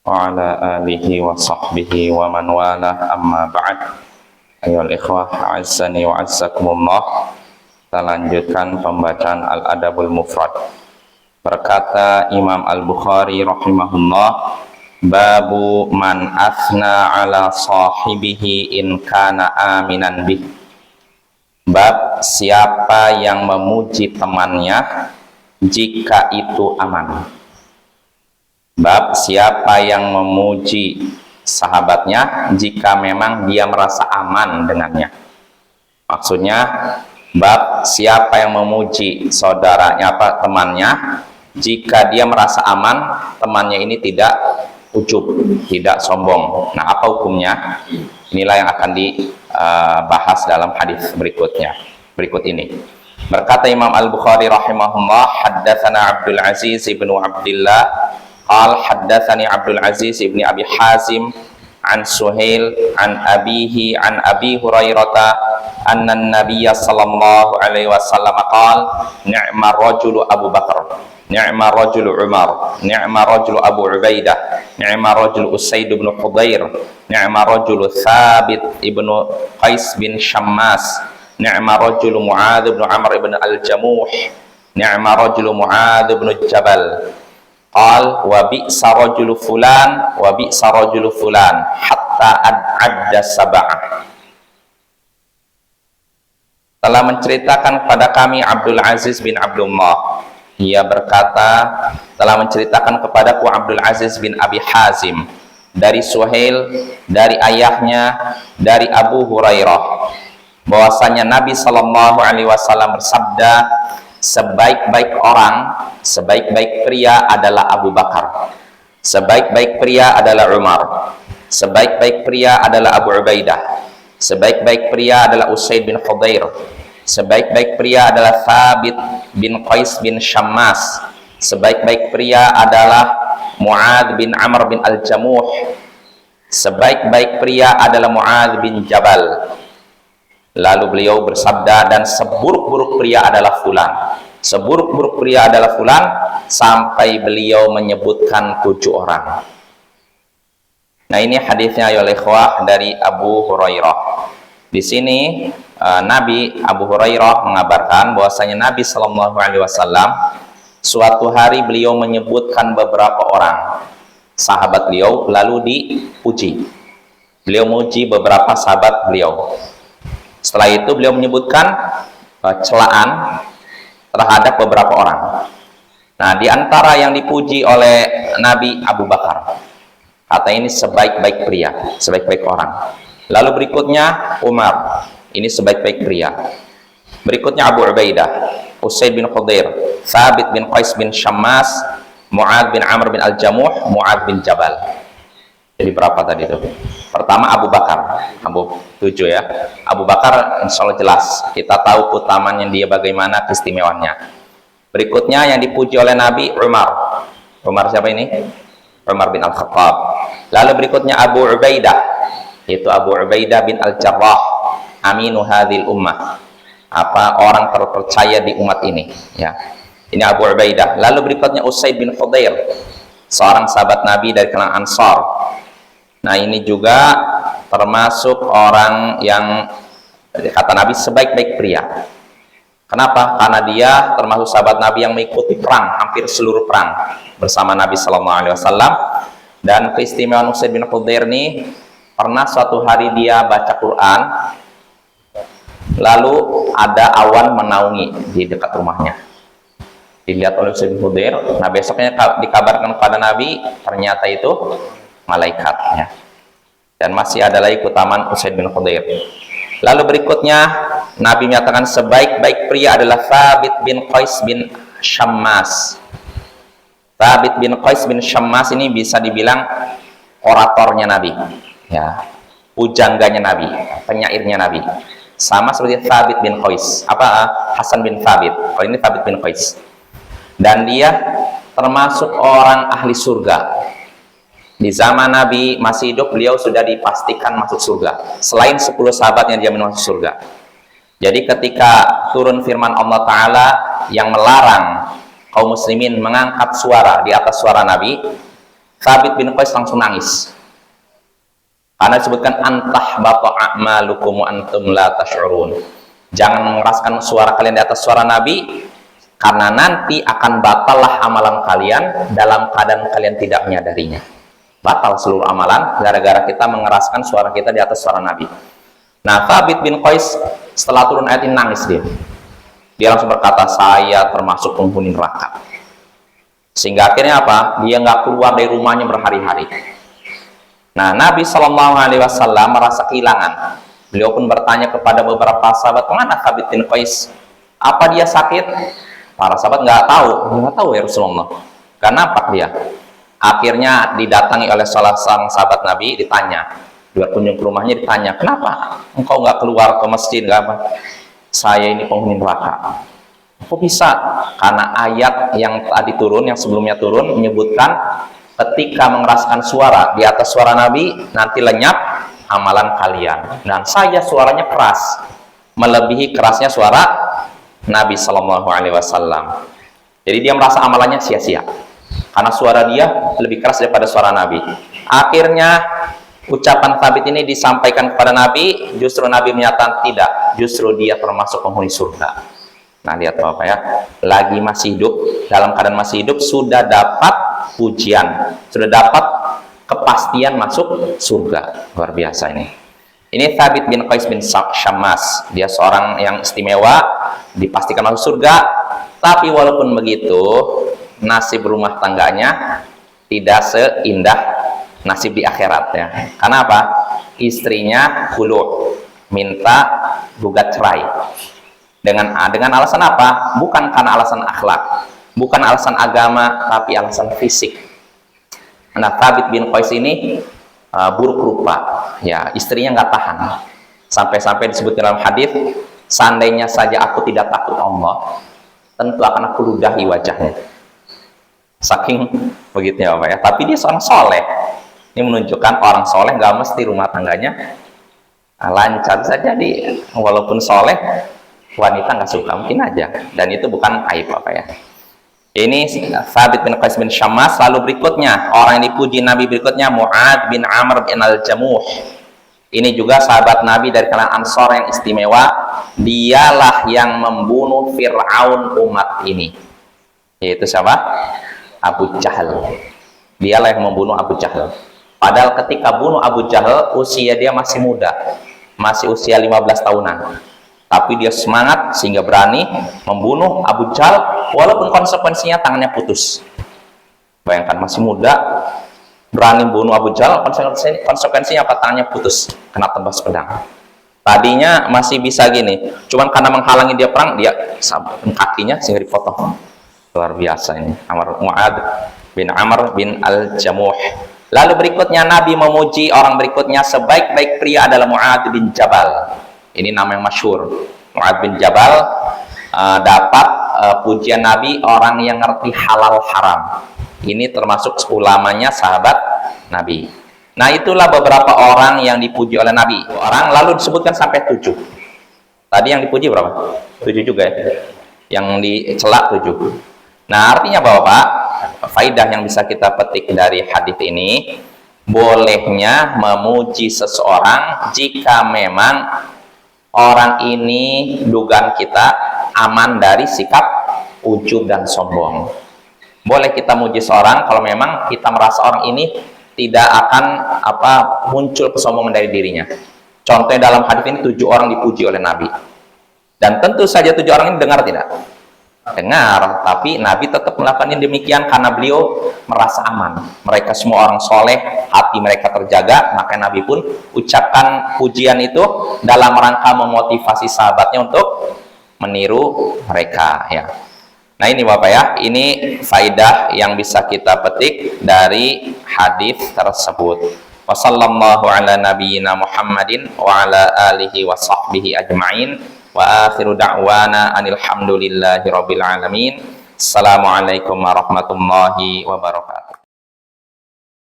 wa ala alihi wa sahbihi wa man wala amma ba'd. Ayyuhal ikhwah a'azzani wa a'azzakumullah. Kita lanjutkan pembacaan Al-Adabul Mufrad. Berkata Imam Al-Bukhari rahimahullah, babu man athna ala sahibihi in kana aminan bih. Bab siapa yang memuji temannya jika itu aman. Bab siapa yang memuji sahabatnya jika memang dia merasa aman dengannya. Maksudnya bab siapa yang memuji saudaranya temannya jika dia merasa aman, temannya ini tidak ujub, tidak sombong. Nah, apa hukumnya? Inilah yang akan dibahas dalam hadis berikut ini. Berkata Imam Al-Bukhari rahimahullah, haddatsana Abdul Aziz ibnu Abdullah qal haddatsani Abdul Aziz ibni Abi Hazim an Suhail an abihi an Abi Hurairah anna an-nabiyya sallallahu alaihi wasallam qala ni'ma rajulu Abu Bakar, ni'ma rajulu Umar, ni'ma rajulu Abu Ubaidah, ni'ma rajulu Usaid bin Hudayr, ni'ma rajulu Thabit ibn Qais bin Shammas, ni'ma rajulu Mu'adz bin Amr ibn al-Jamuh, ni'ma rajulu Mu'adz bin Jabal. Qal wa bi'sa rajulu fulan wa bi'sa rajulu fulan hatta ad'adda sab'ah. Telah menceritakan kepada kami Abdul Aziz bin Abdullah. Ia berkata, telah menceritakan kepadaku Abdul Aziz bin Abi Hazim dari Suhail, dari ayahnya, dari Abu Hurairah, bahwasanya Nabi Shallallahu Alaihi Wasallam bersabda, sebaik-baik orang, sebaik-baik pria adalah Abu Bakar, sebaik-baik pria adalah Umar, sebaik-baik pria adalah Abu Ubaidah, sebaik-baik pria adalah Usaid bin Hudayr, sebaik-baik pria adalah Thabit bin Qais bin Shammas, sebaik-baik pria adalah Mu'adz bin Amr bin al-Jamuh, sebaik-baik pria adalah Mu'adz bin Jabal. Lalu beliau bersabda, dan seburuk-buruk pria adalah fulan, seburuk-buruk pria adalah fulan, sampai beliau menyebutkan 7 orang. Nah, ini hadisnya ya ikhwah dari Abu Hurairah. Di sini Nabi Abu Hurairah mengabarkan bahwasanya Nabi Shallallahu Alaihi Wasallam suatu hari beliau menyebutkan beberapa orang sahabat beliau, lalu dipuji. Beliau memuji beberapa sahabat beliau. Setelah itu beliau menyebutkan celaan terhadap beberapa orang. Nah, di antara yang dipuji oleh Nabi Abu Bakar, kata ini sebaik-baik pria, sebaik-baik orang. Lalu berikutnya Umar, ini sebaik-baik pria. Berikutnya Abu Ubaidah, Usaid bin Hudayr, Thabit bin Qais bin Shammas, Mu'adz bin Amr bin al-Jamuh, Mu'adz bin Jabal. Jadi berapa tadi itu? Pertama Abu Bakar, 7 ya. Abu Bakar insya Allah jelas, kita tahu keutamaannya dia bagaimana, keistimewaannya. Berikutnya yang dipuji oleh Nabi Umar. Umar siapa ini? Umar bin Al-Khattab. Lalu berikutnya Abu Ubaidah, yaitu Abu Ubaidah bin Al-Jarrah, aminu hadhil ummah, orang terpercaya di umat ini ya. Ini Abu Ubaidah. Lalu berikutnya Usaid bin Hudayr, seorang sahabat Nabi dari kalangan Ansar. Nah, ini juga termasuk orang yang kata Nabi sebaik-baik pria. Kenapa? Karena dia termasuk sahabat Nabi yang mengikuti perang, hampir seluruh perang bersama Nabi Sallallahu Alaihi Wasallam. Dan keistimewaan Usaid bin Hudayr ini, pernah suatu hari dia baca Quran, lalu ada awan menaungi di dekat rumahnya. Dilihat oleh Usaid bin Hudayr. Nah, besoknya dikabarkan kepada Nabi, ternyata itu malaikatnya. Dan masih ada lagi keutamaan Usaid bin Hudayr. Lalu berikutnya Nabi menyatakan sebaik-baik pria adalah Thabit bin Qais bin Shammas. Thabit bin Qais bin Shammas ini bisa dibilang oratornya Nabi ya, pujangganya Nabi, penyairnya Nabi, sama seperti Thabit bin Qais, Hasan bin Thabit. Kalau ini Thabit bin Qais. Dan dia termasuk orang ahli surga. Di zaman Nabi masih hidup, beliau sudah dipastikan masuk surga. Selain 10 sahabat yang dijamin masuk surga. Jadi ketika turun firman Allah Ta'ala yang melarang kaum muslimin mengangkat suara di atas suara Nabi, Thabit bin Qais langsung nangis. Karena disebutkan antah bapa a'malukum wa antum la tash'urun. Jangan mengeraskan suara kalian di atas suara Nabi, karena nanti akan batallah amalan kalian dalam keadaan kalian tidak menyadarinya. Batal seluruh amalan gara-gara kita mengeraskan suara kita di atas suara Nabi. Nah, Thabit bin Qais setelah turun ayat ini nangis dia. Dia langsung berkata, saya termasuk penghuni neraka. Sehingga akhirnya apa? Dia nggak keluar dari rumahnya berhari-hari. Nah, Nabi SAW merasa kehilangan. Beliau pun bertanya kepada beberapa sahabat, mana Thabit bin Qais? Apa dia sakit? Para sahabat nggak tahu ya Rasulullah. Kenapa dia? Akhirnya didatangi oleh salah seorang sahabat Nabi, ditanya, berkunjung ke rumahnya, ditanya, kenapa engkau nggak keluar ke masjid? Nggak apa? Saya ini penghuni neraka. Kok bisa? Karena ayat yang tadi turun, yang sebelumnya turun, menyebutkan ketika mengeraskan suara di atas suara Nabi, nanti lenyap amalan kalian. Dan saya suaranya keras, melebihi kerasnya suara Nabi Shallallahu Alaihi Wasallam. Jadi dia merasa amalannya sia-sia, karena suara dia lebih keras daripada suara Nabi. Akhirnya ucapan Thabit ini disampaikan kepada Nabi, justru Nabi menyatakan tidak, justru dia termasuk penghuni surga. Nah, lihat Bapak ya, lagi masih hidup, dalam keadaan masih hidup sudah dapat pujian, sudah dapat kepastian masuk surga. Luar biasa ini. Ini Thabit bin Qais bin Syammas, dia seorang yang istimewa, dipastikan masuk surga. Tapi walaupun begitu, nasib rumah tangganya tidak seindah nasib di akhirat ya. Karena apa? Istrinya khulu', minta gugat cerai. Dengan alasan apa? Bukan karena alasan akhlak, bukan alasan agama, tapi alasan fisik. Nah, Thabit bin Qais ini buruk rupa, ya, istrinya nggak tahan. Sampai-sampai disebut dalam hadis, seandainya saja aku tidak takut Allah, tentu akan aku ludahi wajahnya. Saking begitu ya Bapak ya. Tapi dia seorang soleh. Ini menunjukkan orang soleh nggak mesti rumah tangganya lancar saja. Jadi walaupun soleh, wanita nggak suka, mungkin aja. Dan itu bukan aib Bapak ya. Ini Thabit bin Qais bin Syammas. Lalu berikutnya, orang yang dipuji Nabi berikutnya, Mu'ad bin Amr bin Al-Jamuh. Ini juga sahabat Nabi dari kalangan Ansor yang istimewa. Dialah yang membunuh Fir'aun umat ini. Yaitu siapa? Abu Jahal. Dialah yang membunuh Abu Jahal. Padahal ketika bunuh Abu Jahal, usia dia masih muda. Masih usia 15 tahunan. Tapi dia semangat sehingga berani membunuh Abu Jahal walaupun konsekuensinya tangannya putus. Bayangkan masih muda, berani membunuh Abu Jahal, konsekuensinya apa? Tangannya putus, kena tebas pedang. Tadinya masih bisa gini, cuman karena menghalangi dia perang, dia sabun kakinya sehingga dipotong. Luar biasa ini. Mu'ad bin Amr bin Al-Jamuh. Lalu berikutnya Nabi memuji orang berikutnya, sebaik-baik pria adalah Mu'ad bin Jabal. Ini nama yang masyhur. Mu'ad bin Jabal dapat pujian Nabi, orang yang ngerti halal haram. Ini termasuk ulamanya sahabat Nabi. Nah, itulah beberapa orang yang dipuji oleh Nabi. Orang lalu disebutkan sampai 7. Tadi yang dipuji berapa? 7 juga ya. Yang dicela 7. Nah, artinya Bapak, faidah yang bisa kita petik dari hadis ini, bolehnya memuji seseorang jika memang orang ini dugaan kita aman dari sikap ujub dan sombong. Boleh kita muji seorang kalau memang kita merasa orang ini tidak akan muncul kesombongan dari dirinya. Contohnya dalam hadis ini 7 orang dipuji oleh Nabi. Dan tentu saja 7 orang ini dengar tidak? Dengar, tapi Nabi tetap melakukan demikian karena beliau merasa aman. Mereka semua orang soleh, hati mereka terjaga, maka Nabi pun ucapkan pujian itu dalam rangka memotivasi sahabatnya untuk meniru mereka ya. Nah, ini Bapak ya, ini faidah yang bisa kita petik dari hadis tersebut. Wassallallahu ala nabiyyina Muhammadin wa ala alihi wa sahbihi ajma'in. Wa akhiru da'wana anil hamdulillahi rabbil alamin. Assalamualaikum warahmatullahi wabarakatuh.